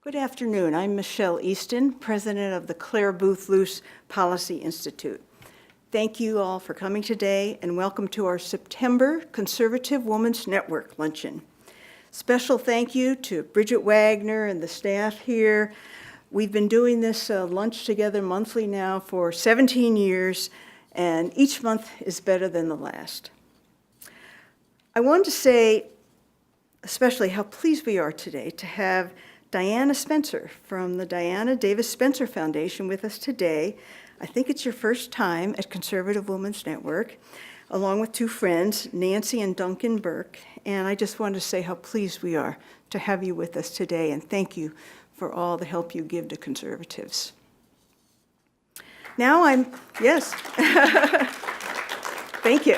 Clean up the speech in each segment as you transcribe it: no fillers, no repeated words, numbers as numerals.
Good afternoon. I'm Michelle Easton, president of the Claire Booth Luce Policy Institute. Thank you all for coming today and welcome to our September Conservative Women's Network Luncheon. Special thank you to Bridget Wagner and the staff here. We've been doing this lunch together monthly now for 17 years, and each month is better than the last. I wanted to say especially how pleased we are today to have Diana Spencer from the Diana Davis Spencer Foundation with us today. I think it's your first time at Conservative Women's Network, along with two friends, Nancy and Duncan Burke. And I just wanted to say how pleased we are to have you with us today, and thank you for all the help you give to conservatives. Now yes. Thank you.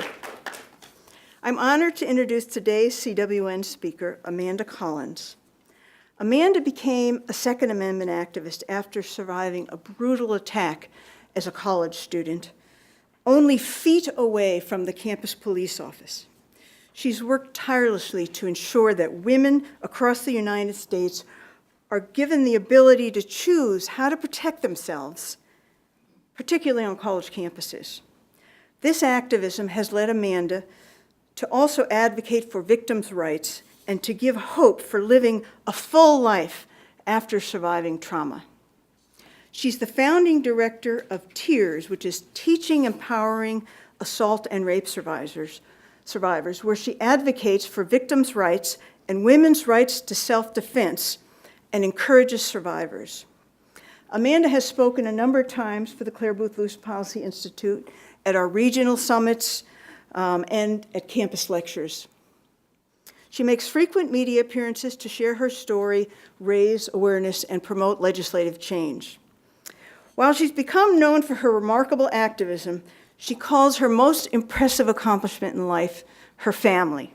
I'm honored to introduce today's CWN speaker, Amanda Collins. Amanda became a Second Amendment activist after surviving a brutal attack as a college student, only feet away from the campus police office. She's worked tirelessly to ensure that women across the United States are given the ability to choose how to protect themselves, particularly on college campuses. This activism has led Amanda to also advocate for victims' rights and to give hope for living a full life after surviving trauma. She's the founding director of T.E.A.R.S, which is Teaching Empowering Assault and Rape Survivors, where she advocates for victims' rights and women's rights to self-defense and encourages survivors. Amanda has spoken a number of times for the Claire Booth Luce Policy Institute at our regional summits and at campus lectures. She makes frequent media appearances to share her story, raise awareness, and promote legislative change. While she's become known for her remarkable activism, she calls her most impressive accomplishment in life her family.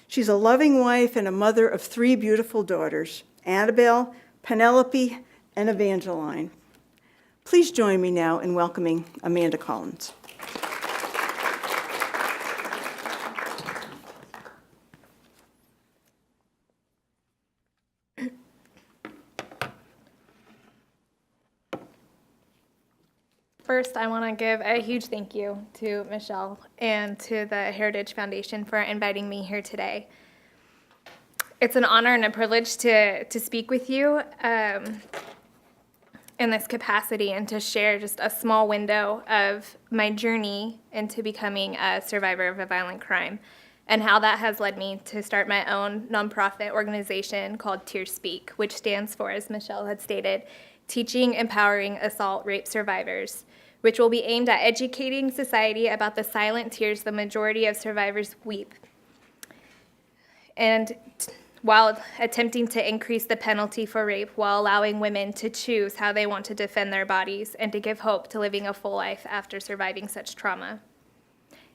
She's a loving wife and a mother of three beautiful daughters, Annabelle, Penelope, and Evangeline. Please join me now in welcoming Amanda Collins. First, I want to give a huge thank you to Michelle and to the Heritage Foundation for inviting me here today. It's an honor and a privilege to speak with you in this capacity and to share just a small window of my journey into becoming a survivor of a violent crime and how that has led me to start my own nonprofit organization called T.E.A.R.S Speak, which stands for, as Michelle had stated, Teaching Empowering Assault Rape Survivors, which will be aimed at educating society about the silent tears the majority of survivors weep, and while attempting to increase the penalty for rape while allowing women to choose how they want to defend their bodies and to give hope to living a full life after surviving such trauma.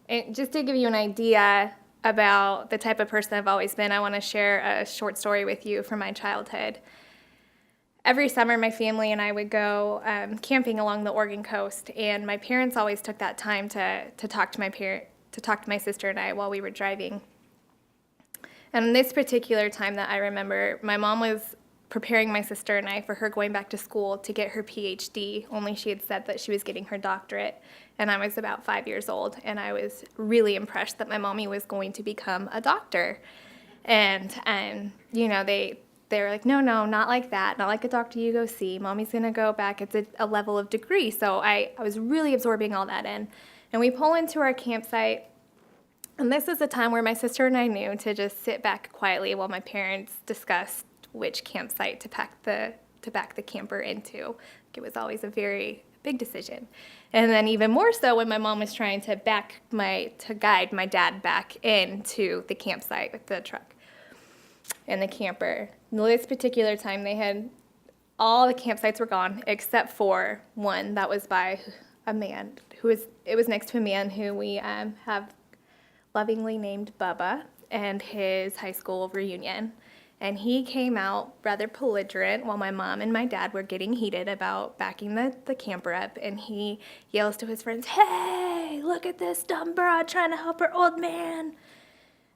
And just to give you an idea about the type of person I've always been, I want to share a short story with you from my childhood. Every summer, my family and I would go camping along the Oregon coast, and my parents always took that time to talk to my sister and I while we were driving. And this particular time that I remember, my mom was preparing my sister and I for her going back to school to get her PhD, only she had said that she was getting her doctorate, and I was about 5 years old, and I was really impressed that my mommy was going to become a doctor. And they were like, no, not like that, not like a doctor you go see. Mommy's going to go back. It's a level of degree. So I was really absorbing all that in. And we pull into our campsite, and this is a time where my sister and I knew to just sit back quietly while my parents discussed which campsite to back the camper into. It was always a very big decision. And then even more so when my mom was trying to guide my dad back into the campsite with the truck and the camper. This particular time, all the campsites were gone except for one that was by a man it was next to a man who we have lovingly named Bubba, and his high school reunion. And he came out rather belligerent while my mom and my dad were getting heated about backing the camper up, and he yells to his friends, "Hey, look at this dumb broad trying to help her old man."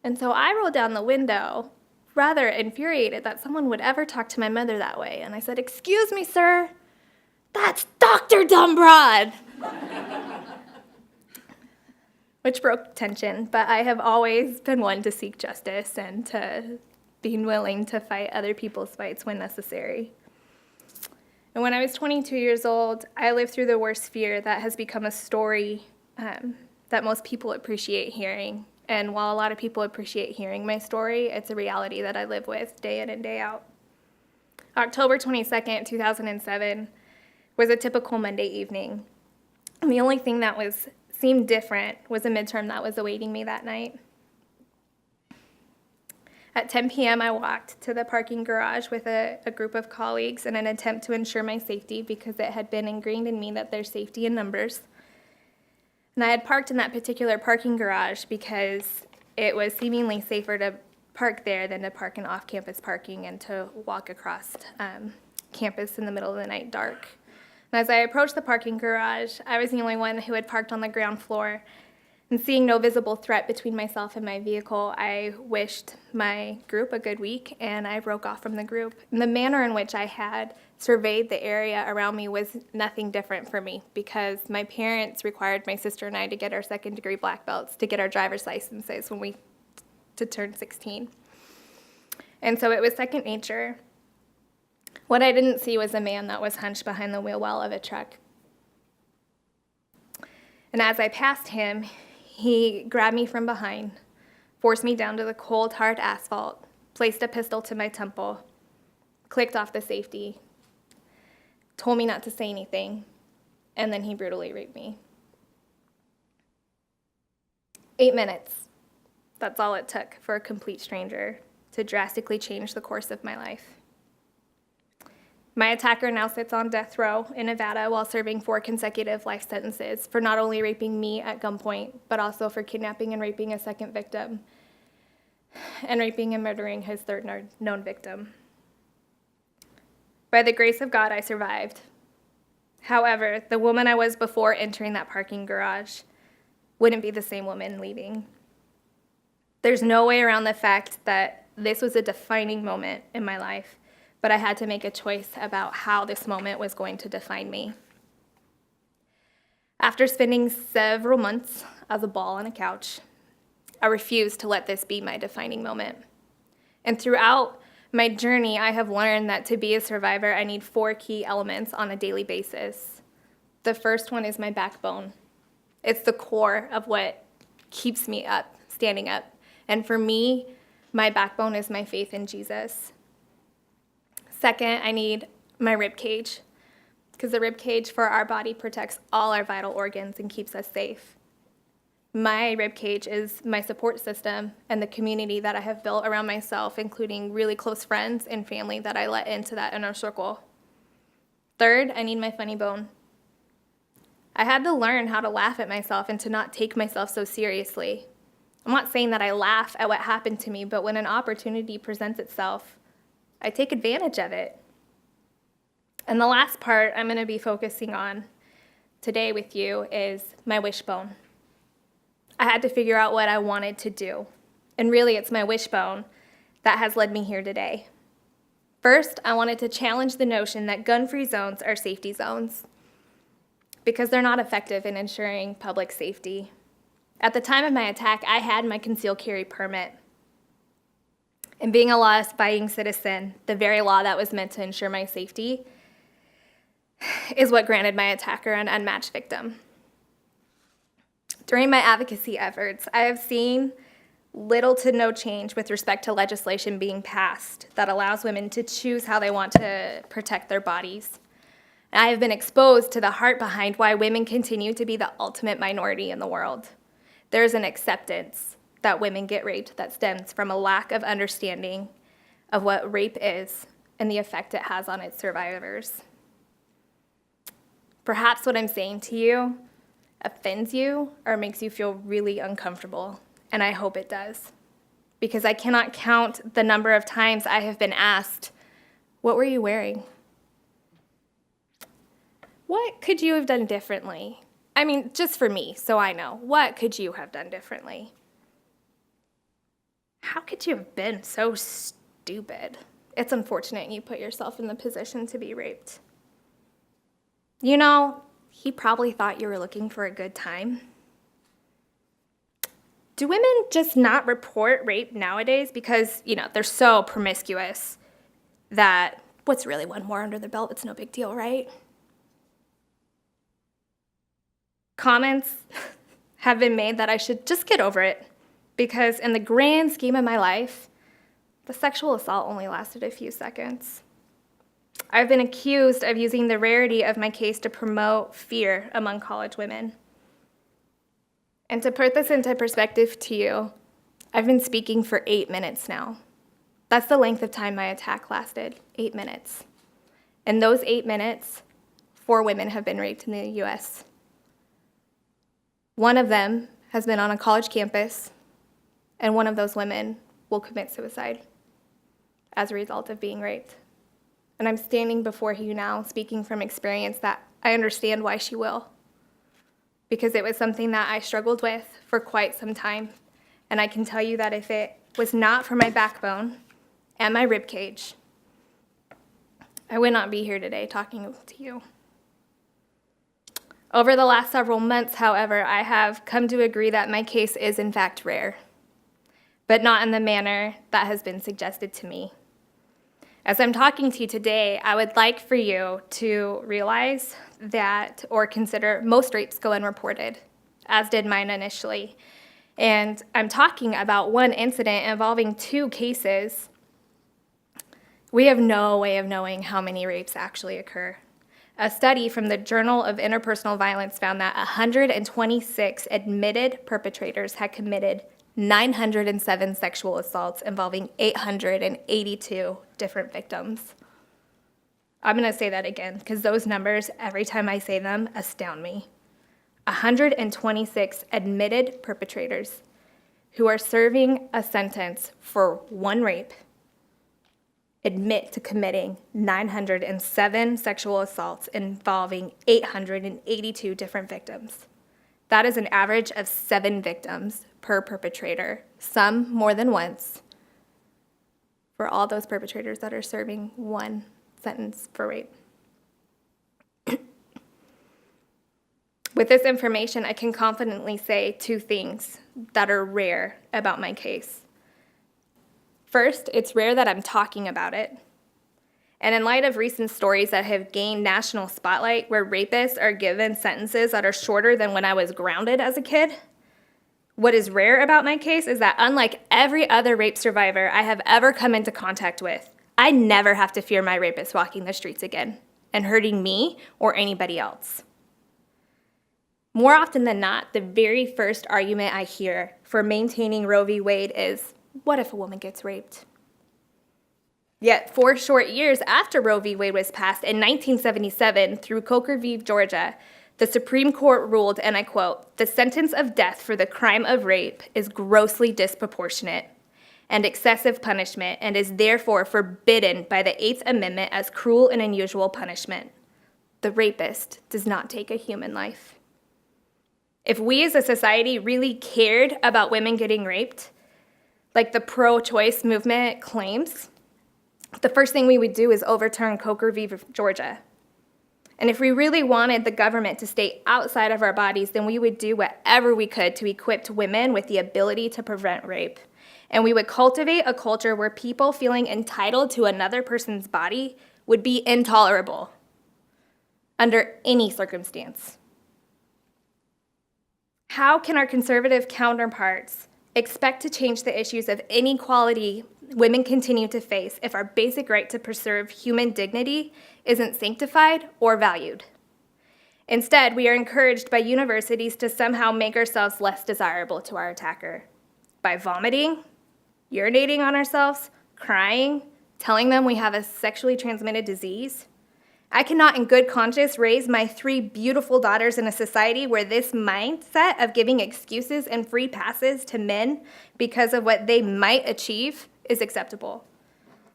And so I rolled down the window rather infuriated that someone would ever talk to my mother that way. And I said, "Excuse me, sir, that's Dr. Dumbrod," which broke tension, but I have always been one to seek justice and to being willing to fight other people's fights when necessary. And when I was 22 years old, I lived through the worst fear that has become a story that most people appreciate hearing. And while a lot of people appreciate hearing my story, it's a reality that I live with day in and day out. October 22nd, 2007 was a typical Monday evening. And the only thing that seemed different was a midterm that was awaiting me that night. At 10 p.m., I walked to the parking garage with a group of colleagues in an attempt to ensure my safety because it had been ingrained in me that there's safety in numbers. And I had parked in that particular parking garage because it was seemingly safer to park there than to park in off-campus parking and to walk across campus in the middle of the night dark. And as I approached the parking garage, I was the only one who had parked on the ground floor. And seeing no visible threat between myself and my vehicle, I wished my group a good week, and I broke off from the group. And the manner in which I had surveyed the area around me was nothing different for me because my parents required my sister and I to get our second-degree black belts to get our driver's licenses to turn 16. And so it was second nature. What I didn't see was a man that was hunched behind the wheel well of a truck. And as I passed him, he grabbed me from behind, forced me down to the cold, hard asphalt, placed a pistol to my temple, clicked off the safety, told me not to say anything, and then he brutally raped me. 8 minutes. That's all it took for a complete stranger to drastically change the course of my life. My attacker now sits on death row in Nevada while serving 4 consecutive life sentences for not only raping me at gunpoint, but also for kidnapping and raping a second victim, and raping and murdering his third known victim. By the grace of God, I survived. However, the woman I was before entering that parking garage wouldn't be the same woman leaving. There's no way around the fact that this was a defining moment in my life, but I had to make a choice about how this moment was going to define me. After spending several months as a ball on a couch, I refused to let this be my defining moment. And throughout my journey, I have learned that to be a survivor, I need 4 key elements on a daily basis. The first one is my backbone. It's the core of what keeps me up, standing up. And for me, my backbone is my faith in Jesus. Second, I need my rib cage, because the rib cage for our body protects all our vital organs and keeps us safe. My rib cage is my support system and the community that I have built around myself, including really close friends and family that I let into that inner circle. Third, I need my funny bone. I had to learn how to laugh at myself and to not take myself so seriously. I'm not saying that I laugh at what happened to me, but when an opportunity presents itself, I take advantage of it. And the last part I'm going to be focusing on today with you is my wishbone. I had to figure out what I wanted to do. And really, it's my wishbone that has led me here today. First, I wanted to challenge the notion that gun-free zones are safety zones because they're not effective in ensuring public safety. At the time of my attack, I had my concealed carry permit. And being a law-abiding citizen, the very law that was meant to ensure my safety, is what granted my attacker an unmatched victim. During my advocacy efforts, I have seen little to no change with respect to legislation being passed that allows women to choose how they want to protect their bodies. And I have been exposed to the heart behind why women continue to be the ultimate minority in the world. There is an acceptance that women get raped that stems from a lack of understanding of what rape is and the effect it has on its survivors. Perhaps what I'm saying to you offends you or makes you feel really uncomfortable, and I hope it does, because I cannot count the number of times I have been asked, "What were you wearing? What could you have done differently?" I mean, just for me, so I know. What could you have done differently? How could you have been so stupid. It's unfortunate you put yourself in the position to be raped. You know, he probably thought you were looking for a good time. Do women just not report rape nowadays because, they're so promiscuous that what's really one more under the belt? It's no big deal, right? Comments have been made that I should just get over it because in the grand scheme of my life, the sexual assault only lasted a few seconds. I've been accused of using the rarity of my case to promote fear among college women. And to put this into perspective to you, I've been speaking for 8 minutes now. That's the length of time my attack lasted, 8 minutes. In those 8 minutes, 4 women have been raped in the US. One of them has been on a college campus, and one of those women will commit suicide as a result of being raped. And I'm standing before you now speaking from experience that I understand why she will. Because it was something that I struggled with for quite some time. And I can tell you that if it was not for my backbone and my rib cage, I would not be here today talking to you. Over the last several months, however, I have come to agree that my case is in fact rare, but not in the manner that has been suggested to me. As I'm talking to you today, I would like for you to realize that or consider most rapes go unreported, as did mine initially. And I'm talking about one incident involving 2 cases. We have no way of knowing how many rapes actually occur. A study from the Journal of Interpersonal Violence found that 126 admitted perpetrators had committed 907 sexual assaults involving 882 different victims. I'm going to say that again because those numbers, every time I say them, astound me. 126 admitted perpetrators who are serving a sentence for one rape admit to committing 907 sexual assaults involving 882 different victims. That is an average of 7 victims per perpetrator, some more than once, for all those perpetrators that are serving one sentence for rape. With this information, I can confidently say 2 things that are rare about my case. First, it's rare that I'm talking about it. And in light of recent stories that have gained national spotlight where rapists are given sentences that are shorter than when I was grounded as a kid, what is rare about my case is that unlike every other rape survivor I have ever come into contact with, I never have to fear my rapist walking the streets again and hurting me or anybody else. More often than not, the very first argument I hear for maintaining Roe v. Wade is, what if a woman gets raped? Yet 4 short years after Roe v. Wade was passed in 1977 through Coker v. Georgia, the Supreme Court ruled, and I quote, "The sentence of death for the crime of rape is grossly disproportionate and excessive punishment and is therefore forbidden by the 8th Amendment as cruel and unusual punishment. The rapist does not take a human life." If we as a society really cared about women getting raped, like the pro-choice movement claims, the first thing we would do is overturn Coker v. Georgia. And if we really wanted the government to stay outside of our bodies, then we would do whatever we could to equip women with the ability to prevent rape. And we would cultivate a culture where people feeling entitled to another person's body would be intolerable under any circumstance. How can our conservative counterparts expect to change the issues of inequality women continue to face if our basic right to preserve human dignity isn't sanctified or valued? Instead, we are encouraged by universities to somehow make ourselves less desirable to our attacker by vomiting, urinating on ourselves, crying, telling them we have a sexually transmitted disease. I cannot in good conscience raise my 3 beautiful daughters in a society where this mindset of giving excuses and free passes to men because of what they might achieve is acceptable.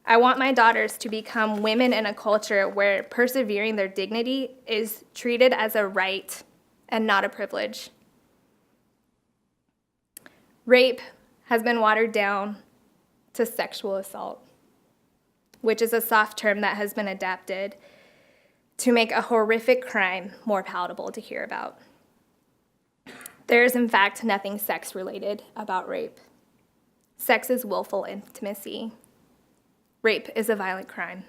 I want my daughters to become women in a culture where persevering their dignity is treated as a right and not a privilege. Rape has been watered down to sexual assault. which is a soft term that has been adapted to make a horrific crime more palatable to hear about. There is, in fact, nothing sex-related about rape. Sex is willful intimacy. Rape is a violent crime.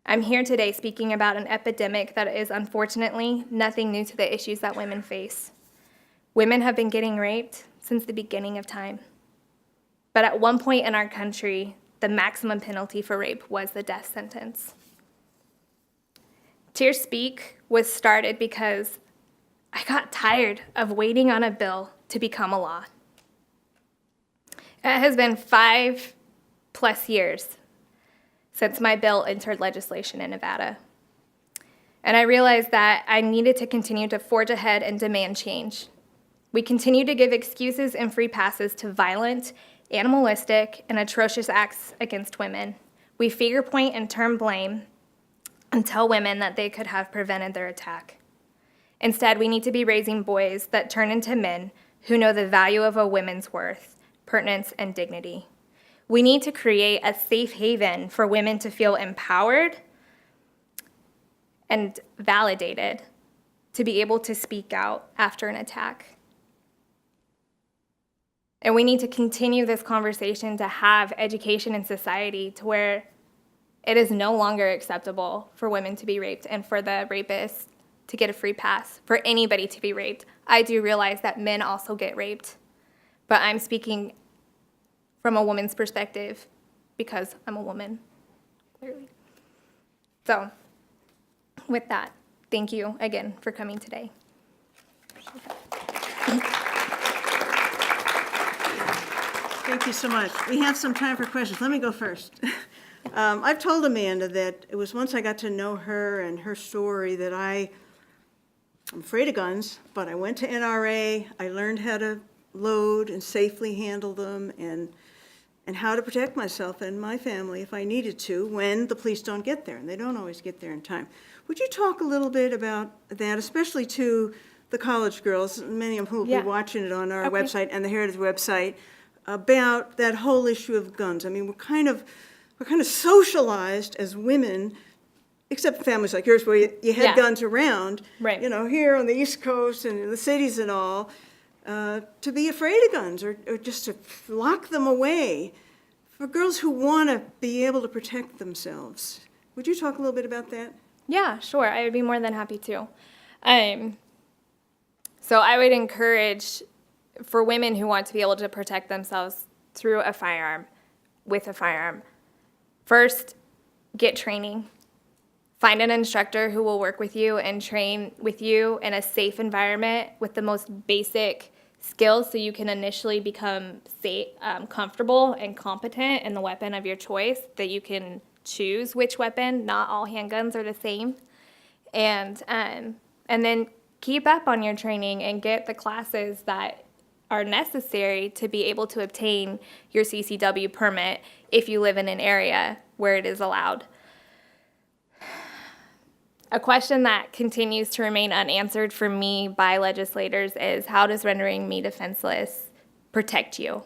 I'm here today speaking about an epidemic that is unfortunately nothing new to the issues that women face. Women have been getting raped since the beginning of time. But at one point in our country, the maximum penalty for rape was the death sentence. T.E.A.R.S Speak was started because I got tired of waiting on a bill to become a law. It has been 5+ years since my bill entered legislation in Nevada. And I realized that I needed to continue to forge ahead and demand change. We continue to give excuses and free passes to violent, animalistic, and atrocious acts against women. We finger point and turn blame and tell women that they could have prevented their attack. Instead, we need to be raising boys that turn into men who know the value of a woman's worth, pertinence, and dignity. We need to create a safe haven for women to feel empowered and validated to be able to speak out after an attack. And we need to continue this conversation to have education in society to where it is no longer acceptable for women to be raped and for the rapist to get a free pass, for anybody to be raped. I do realize that men also get raped, but I'm speaking from a woman's perspective because I'm a woman, clearly. So, with that, thank you again for coming today. Thank you so much. We have some time for questions. Let me go first. I've told Amanda that it was once I got to know her and her story that I'm afraid of guns, but I went to NRA. I learned how to load and safely handle them and how to protect myself and my family if I needed to when the police don't get there, and they don't always get there in time. Would you talk a little bit about that, especially to the college girls, many of whom will Yeah. be watching it on our Okay. website and the Heritage website, about that whole issue of guns? I mean, we're kind of socialized as women, except families like yours where you had Yeah. guns around, Right. you know, here on the East Coast and in the cities and all, to be afraid of guns or just to lock them away. For girls who want to be able to protect themselves, would you talk a little bit about that? Yeah, sure. I would be more than happy to. So I would encourage for women who want to be able to protect themselves through a firearm, with a firearm, first, get training. Find an instructor who will work with you and train with you in a safe environment with the most basic skills so you can initially become comfortable and competent in the weapon of your choice, that you can choose which weapon. Not all handguns are the same. And then keep up on your training and get the classes that are necessary to be able to obtain your CCW permit if you live in an area where it is allowed. A question that continues to remain unanswered for me by legislators is, how does rendering me defenseless protect you?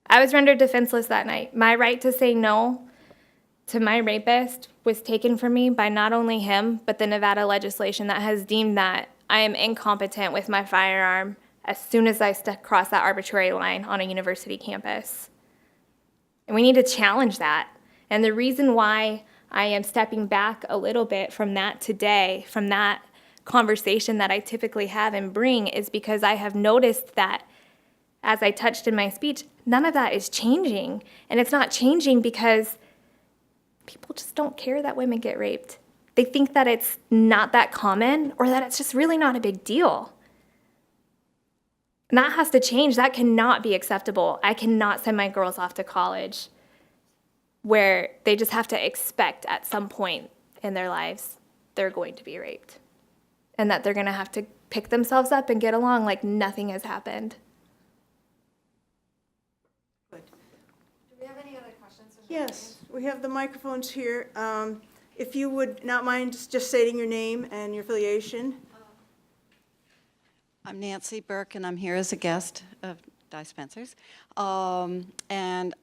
I was rendered defenseless that night. My right to say no to my rapist was taken from me by not only him, but the Nevada legislation that has deemed that I am incompetent with my firearm as soon as I cross that arbitrary line on a university campus. And we need to challenge that. And the reason why I am stepping back a little bit from that today, from that conversation that I typically have and bring, is because I have noticed that, as I touched in my speech, none of that is changing. And it's not changing because people just don't care that women get raped. They think that it's not that common or that it's just really not a big deal. And that has to change. That cannot be acceptable. I cannot send my girls off to college where they just have to expect at some point in their lives they're going to be raped and that they're going to have to pick themselves up and get along like nothing has happened. Good. Do we have any other questions? Yes, we have the microphones here. If you would not mind just stating your name and your affiliation. I'm Nancy Burke, and I'm here as a guest of Di Spencer's. And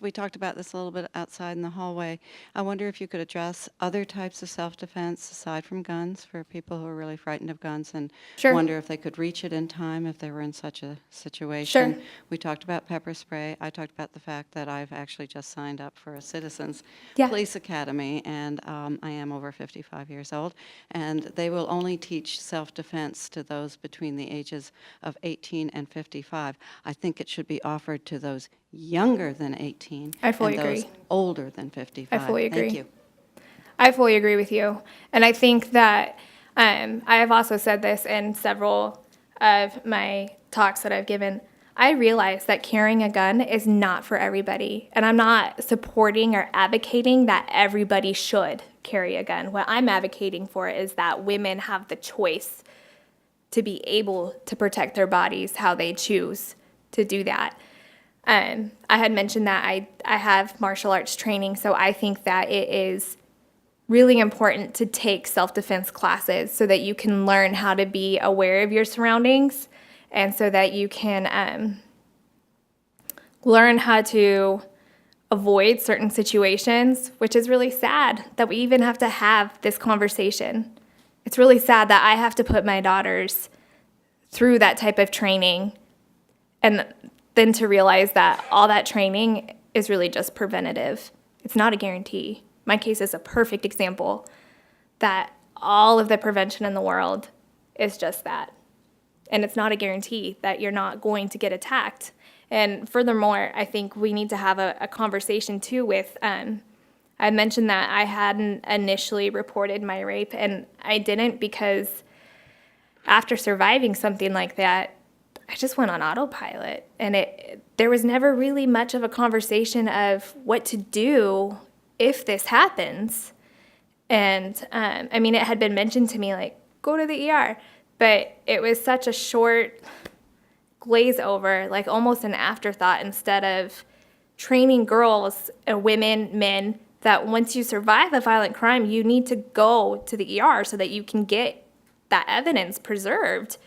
we talked about this a little bit outside in the hallway. I wonder if you could address other types of self-defense aside from guns for people who are really frightened of guns and Sure. wonder if they could reach it in time if they were in such a situation. Sure. We talked about pepper spray. I talked about the fact that I've actually just signed up for a Citizens Yeah. Police Academy, and I am over 55 years old, and they will only teach self-defense to those between the ages of 18 and 55. I think it should be offered to those younger than 18 I fully and those agree. older than 55. I fully agree. Thank you. I fully agree with you. And I think that I have also said this in several of my talks that I've given. I realize that carrying a gun is not for everybody. And I'm not supporting or advocating that everybody should carry a gun. What I'm advocating for is that women have the choice to be able to protect their bodies how they choose to do that. I had mentioned that I have martial arts training, so I think that it is really important to take self-defense classes so that you can learn how to be aware of your surroundings and so that you can learn how to avoid certain situations, which is really sad that we even have to have this conversation. It's really sad that I have to put my daughters through that type of training and then to realize that all that training is really just preventative. It's not a guarantee. My case is a perfect example that all of the prevention in the world is just that. And it's not a guarantee that you're not going to get attacked. And furthermore, I think we need to have a conversation too with, I mentioned that I hadn't initially reported my rape, and I didn't because after surviving something like that, I just went on autopilot, and there was never really much of a conversation of what to do if this happens. And I mean, it had been mentioned to me, like, go to the ER, but it was such a short glaze over, like almost an afterthought, instead of training girls, women, men, that once you survive a violent crime, you need to go to the ER so that you can get that evidence preserved.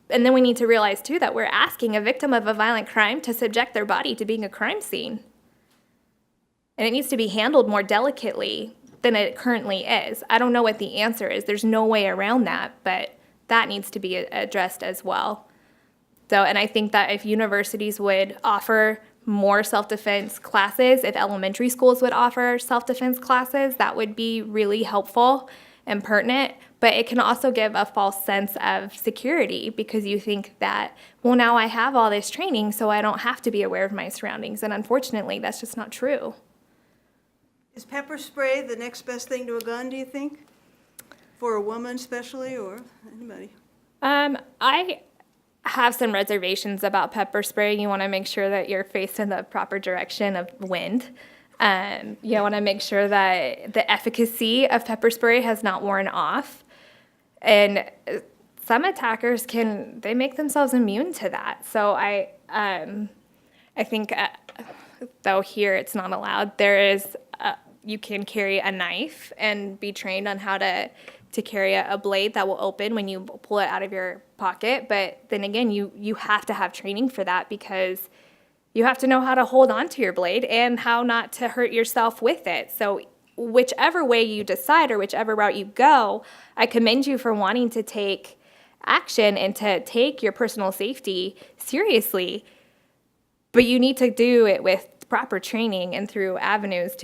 And then we need to realize, too, that we're asking a victim of a violent crime to subject their body to being a crime scene. And it needs to be handled more delicately than it currently is. I don't know what the answer is. There's no way around that, but that needs to be addressed as well. So, and I think that if universities would offer more self-defense classes, if elementary schools would offer self-defense classes, that would be really helpful and pertinent. But it can also give a false sense of security because you think that, well, now I have all this training, so I don't have to be aware of my surroundings. And unfortunately, that's just not true. Is pepper spray the next best thing to a gun, do you think? For a woman especially, or anybody? I have some reservations about pepper spray. You want to make sure that you're facing the proper direction of wind. You want to make sure that the efficacy of pepper spray has not worn off. And some attackers they make themselves immune to that. So I think, though here it's not allowed, you can carry a knife and be trained on how to carry a blade that will open when you pull it out of your pocket. But then again, you have to have training for that because you have to know how to hold on to your blade and how not to hurt yourself with it. So whichever way you decide or whichever route you go, I commend you for wanting to take action and to take your personal safety seriously. But you need to do it with proper training and through avenues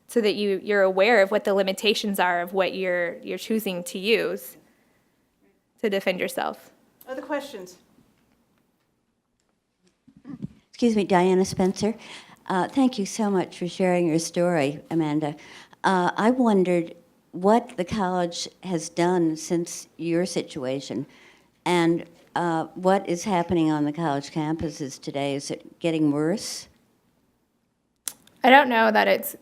so that you're aware of what the limitations are of what you're choosing to use to defend yourself. Other questions? Excuse me, Diana Spencer. Thank you so much for sharing your story, Amanda. I wondered what the college has done since your situation and what is happening on the college campuses today. Is it getting worse? I don't know that it's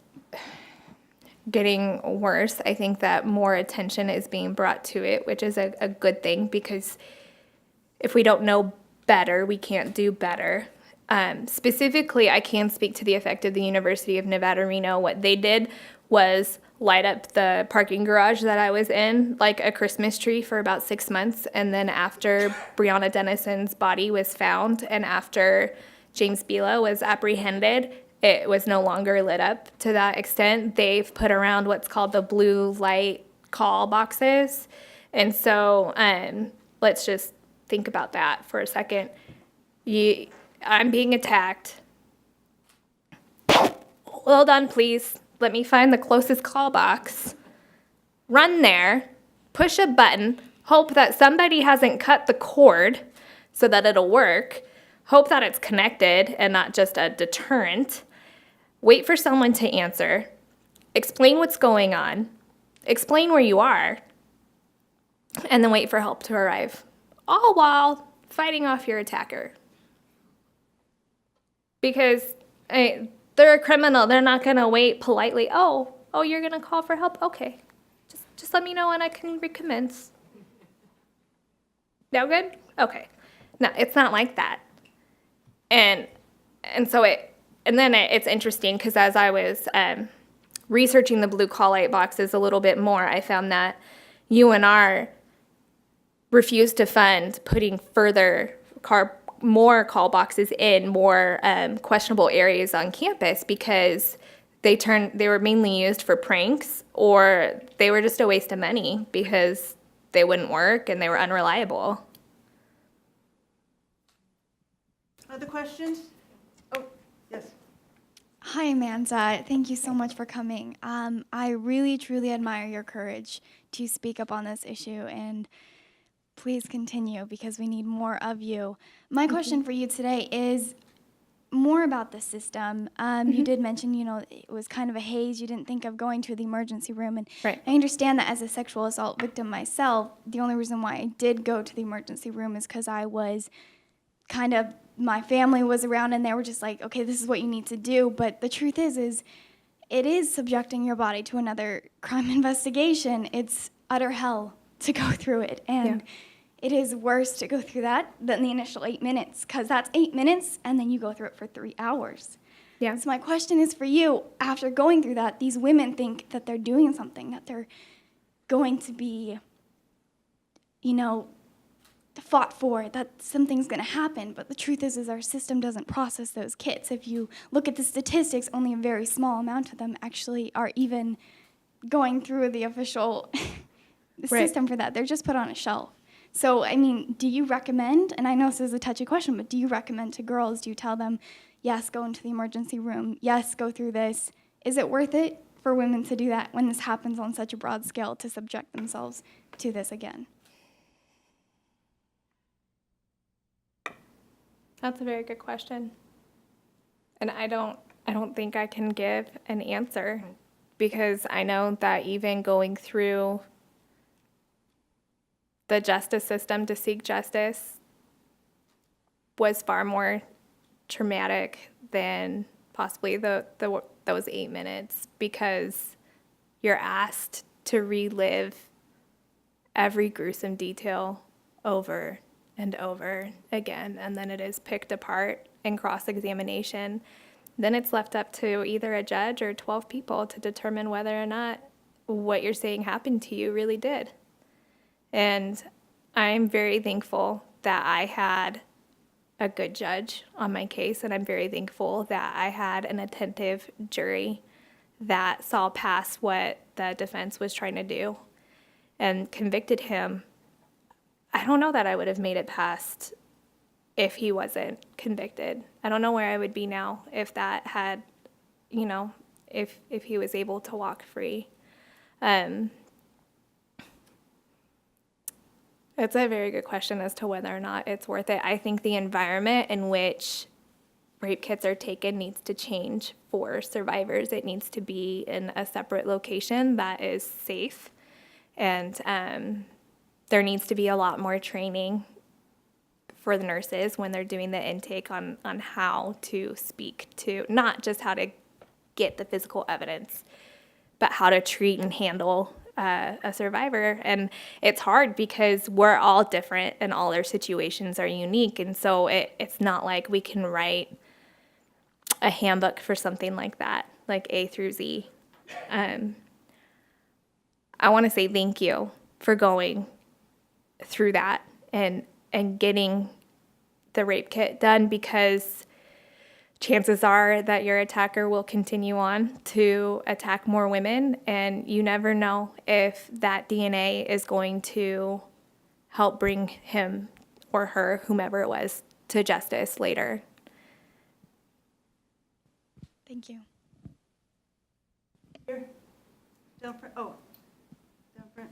getting worse. I think that more attention is being brought to it, which is a good thing because if we don't know better, we can't do better. Specifically, I can speak to the effect of the University of Nevada, Reno. What they did was light up the parking garage that I was in like a Christmas tree for about 6 months. And then after Breonna Dennison's body was found and after James Bila was apprehended, it was no longer lit up to that extent. They've put around what's called the blue light call boxes. And so let's just think about that for a second. I'm being attacked. Hold on, please. Let me find the closest call box. Run there, push a button, hope that somebody hasn't cut the cord so that it'll work, hope that it's connected and not just a deterrent, wait for someone to answer, explain what's going on, explain where you are, and then wait for help to arrive, all while fighting off your attacker. Because they're a criminal. They're not going to wait politely. Oh, you're going to call for help? Okay. Just let me know and I can recommence. Now good? Okay. No, it's not like that. And so it's interesting because as I was researching the blue call light boxes a little bit more, I found that UNR refused to fund putting more call boxes in more questionable areas on campus because they were mainly used for pranks, or they were just a waste of money because they wouldn't work and they were unreliable. Other questions? Oh, yes. Hi, Amanda. Thank you so much for coming. I really, truly admire your courage to speak up on this issue, and please continue because we need more of you. My question for you today is more about the system. You did mention, it was kind of a haze. You didn't think of going to the emergency room. And Right. I understand that as a sexual assault victim myself, the only reason why I did go to the emergency room is because I was my family was around and they were just like, okay, this is what you need to do. But the truth is it is subjecting your body to another crime investigation. It's utter hell to go through it. And it is worse to go through that than the initial 8 minutes, because that's 8 minutes and then you go through it for 3 hours. Yeah. So my question is for you, after going through that, these women think that they're doing something, that they're going to be, fought for, that something's going to happen. But the truth is our system doesn't process those kits. If you look at the statistics, only a very small amount of them actually are even going through the official system for that. They're just put on a shelf. So, do you recommend, and I know this is a touchy question, but do you recommend to girls, do you tell them, yes, go into the emergency room, yes, go through this? Is it worth it for women to do that when this happens on such a broad scale, to subject themselves to this again? That's a very good question. And I don't think I can give an answer because I know that even going through the justice system to seek justice was far more traumatic than possibly those 8 minutes, because you're asked to relive every gruesome detail over and over again, and then it is picked apart in cross-examination. Then it's left up to either a judge or 12 people to determine whether or not what you're saying happened to you really did. And I'm very thankful that I had a good judge on my case, and I'm very thankful that I had an attentive jury that saw past what the defense was trying to do and convicted him. I don't know that I would have made it past if he wasn't convicted. I don't know where I would be now if that had, if he was able to walk free. It's a very good question as to whether or not it's worth it. I think the environment in which rape kits are taken needs to change for survivors. It needs to be in a separate location that is safe, and there needs to be a lot more training for the nurses when they're doing the intake on how to speak to, not just how to get the physical evidence, but how to treat and handle a survivor. And it's hard because we're all different and all our situations are unique. And so it's not like we can write a handbook for something like that, like A through Z. I want to say thank you for going through that and getting the rape kit done, because chances are that your attacker will continue on to attack more women, and you never know if that DNA is going to help bring him or her, whomever it was, to justice later. Thank you. Here, down front, oh, down front.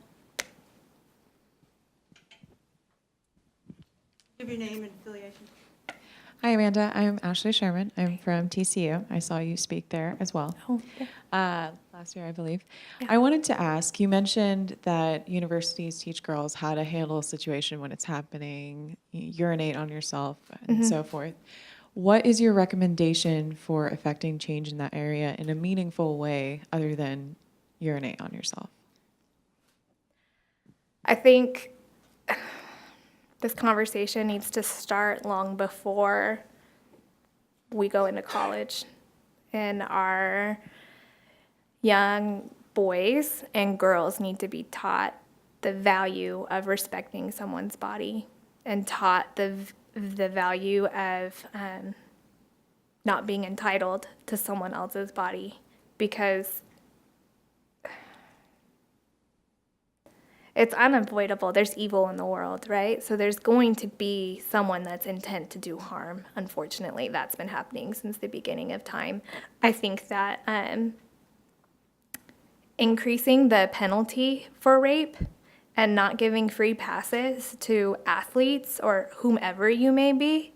Give your name and affiliation. Hi, Amanda. I'm Ashley Sherman. I'm from TCU. I saw you speak there as well. Oh, yeah. Last year, I believe. Yeah. I wanted to ask, you mentioned that universities teach girls how to handle a situation when it's happening, urinate on yourself, and so forth. What is your recommendation for affecting change in that area in a meaningful way other than urinate on yourself? I think this conversation needs to start long before we go into college. And our young boys and girls need to be taught the value of respecting someone's body and taught the value of not being entitled to someone else's body, because it's unavoidable. There's evil in the world, right? So there's going to be someone that's intent to do harm. Unfortunately, that's been happening since the beginning of time. I think that increasing the penalty for rape and not giving free passes to athletes or whomever you may be,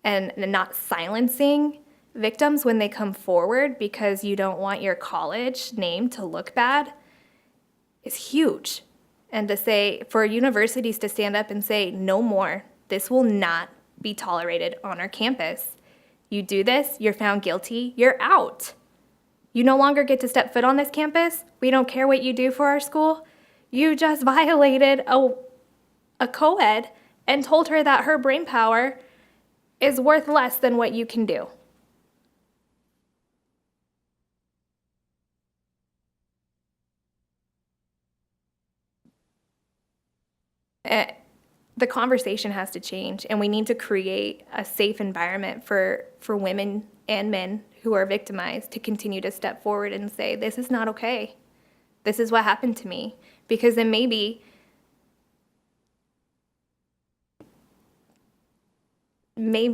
and not silencing victims when they come forward because you don't want your college name to look bad, is huge. And to say, for universities to stand up and say, no more, this will not be tolerated on our campus. You do this, you're found guilty, you're out. You no longer get to step foot on this campus. We don't care what you do for our school. You just violated a co-ed and told her that her brain power is worth less than what you can do. The conversation has to change, and we need to create a safe environment for women and men who are victimized to continue to step forward and say, this is not okay. This is what happened to me. Because then maybe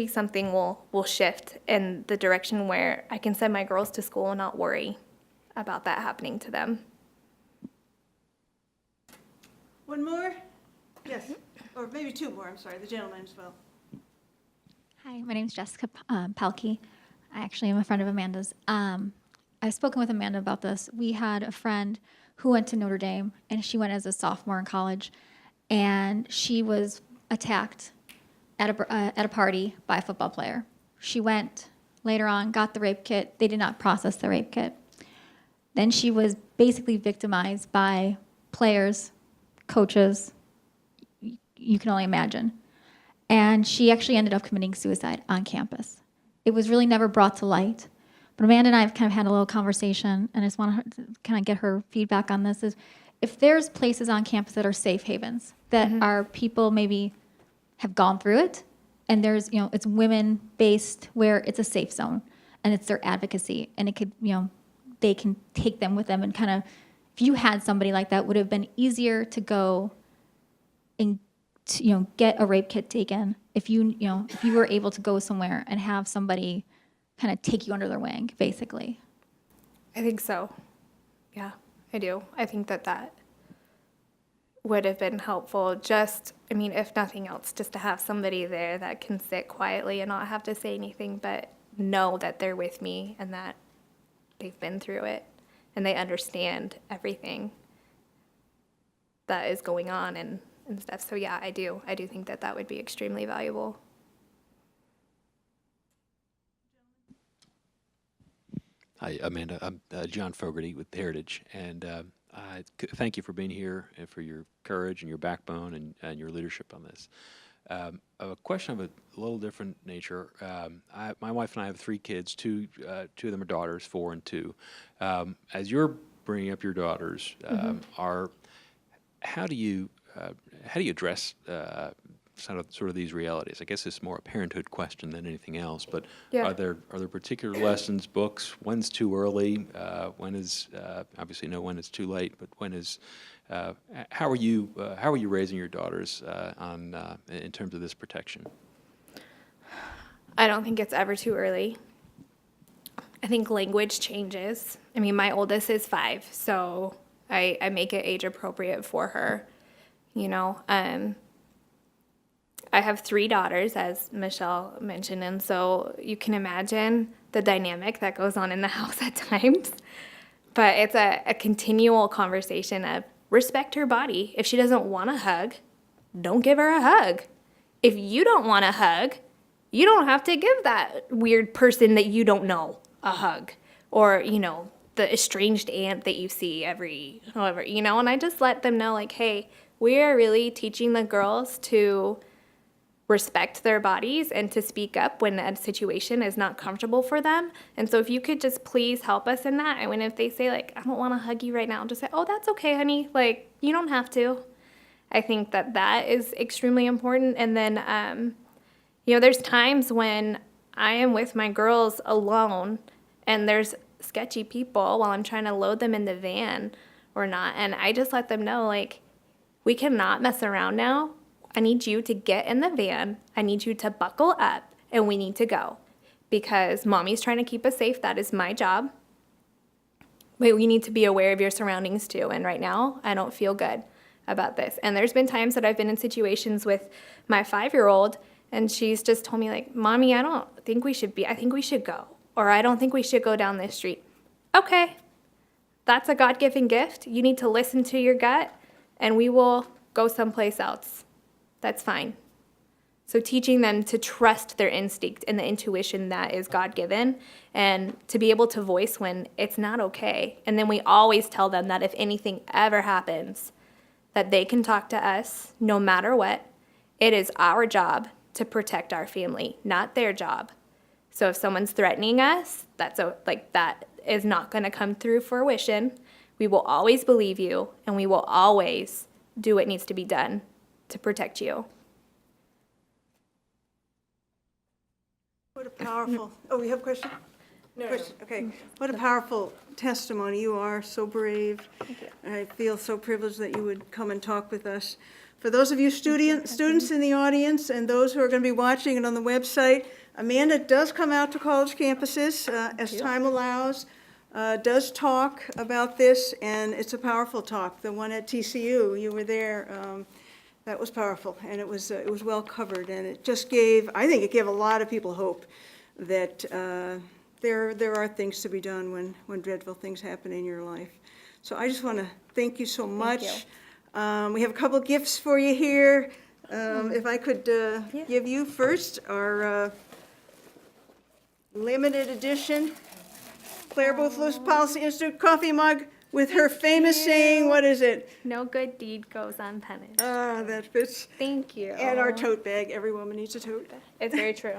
something will shift in the direction where I can send my girls to school and not worry about that happening to them. One more? Yes, or maybe two more, I'm sorry, the gentleman as well. Hi, my name is Jessica Palke. I actually am a friend of Amanda's. I've spoken with Amanda about this. We had a friend who went to Notre Dame, and she went as a sophomore in college, and she was attacked at a party by a football player. She went later on, got the rape kit. They did not process the rape kit. Then she was basically victimized by players, coaches, you can only imagine. And she actually ended up committing suicide on campus. It was really never brought to light. But Amanda and I have kind of had a little conversation, and I just want to kind of get her feedback on this, is if there's places on campus that are safe havens, that are people maybe have gone through it, and there's, it's women-based where it's a safe zone, and it's their advocacy, and it could, they can take them with them, and kind of, if you had somebody like that, would have been easier to go and get a rape kit taken if you were able to go somewhere and have somebody kind of take you under their wing, basically. I think so. Yeah, I do. I think that would have been helpful. Just, if nothing else, just to have somebody there that can sit quietly and not have to say anything, but know that they're with me and that they've been through it and they understand everything that is going on and stuff. So yeah, I do think that would be extremely valuable. Hi, Amanda. I'm John Fogarty with Heritage, and thank you for being here and for your courage and your backbone and your leadership on this. A question of a little different nature. My wife and I have 3 kids. Two of them are daughters, 4 and 2. As you're bringing up your daughters, how do you address sort of these realities? I guess it's more a parenthood question than anything else, but Yeah. are there particular lessons, books? When's too early? When is obviously know when it's too late, but when is how are you raising your daughters in terms of this protection? I don't think it's ever too early. I think language changes. I mean, my oldest is 5, so I make it age appropriate for her. You know, I have 3 daughters, as Michelle mentioned, and so you can imagine the dynamic that goes on in the house at times. But it's a continual conversation of respect her body. If she doesn't want a hug, don't give her a hug. If you don't want a hug, you don't have to give that weird person that you don't know a hug, or, you know, the estranged aunt that you see however, you know, and I just let them know, like, hey, we are really teaching the girls to respect their bodies and to speak up when a situation is not comfortable for them. And so if you could just please help us in that. And when if they say, like, I don't want to hug you right now, just say, oh, that's okay, honey. Like, you don't have to. I think that is extremely important. And then, you know, there's times when I am with my girls alone and there's sketchy people while I'm trying to load them in the van or not. And I just let them know, like, we cannot mess around now. I need you to get in the van. I need you to buckle up and we need to go because mommy's trying to keep us safe. That is my job. But we need to be aware of your surroundings too. And right now, I don't feel good about this. And there's been times that I've been in situations with my 5-year-old and she's just told me, like, Mommy, I think we should go. Or I don't think we should go down this street. Okay, that's a God-given gift. You need to listen to your gut and we will go someplace else. That's fine. So teaching them to trust their instinct and the intuition that is God-given and to be able to voice when it's not okay. And then we always tell them that if anything ever happens, that they can talk to us no matter what. It is our job to protect our family, not their job. So if someone's threatening us, that is not going to come through fruition. We will always believe you, and we will always do what needs to be done to protect you. What a powerful, oh, we have a question? No. Okay. What a powerful testimony. You are so brave. Thank you. I feel so privileged that you would come and talk with us. For those of you students in the audience and those who are going to be watching it on the website, Amanda does come out to college campuses as time allows, does talk about this, and it's a powerful talk. The one at TCU, you were there, that was powerful, and it was well covered, and it just I think it gave a lot of people hope that there are things to be done when dreadful things happen in your life. So I just want to thank you so much. We have a couple gifts for you here. If I could give you first our limited edition Claire Booth's Policy Institute coffee mug with her famous saying, what is it? No good deed goes unpunished. That fits. Thank you. And our tote bag. Every woman needs a tote. It's very true,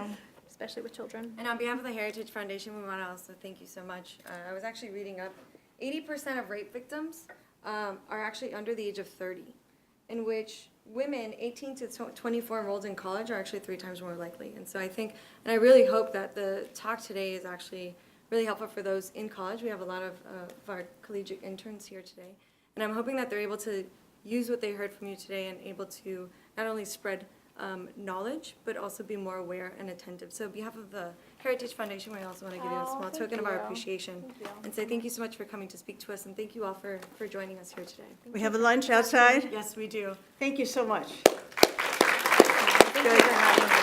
especially with children. And on behalf of the Heritage Foundation, we want to also thank you so much. I was actually reading up, 80% of rape victims are actually under the age of 30, in which women 18 to 24 enrolled in college are actually 3 times more likely. And so I think, and I really hope that the talk today is actually really helpful for those in college. We have a lot of our collegiate interns here today. And I'm hoping that they're able to use what they heard from you today and able to not only spread knowledge, but also be more aware and attentive. So on behalf of the Heritage Foundation, we also want to give you a small token of our appreciation and say thank you so much for coming to speak to us, and thank you all for joining us here today. We have a lunch outside. Yes, we do. Thank you so much. Thank you for having us.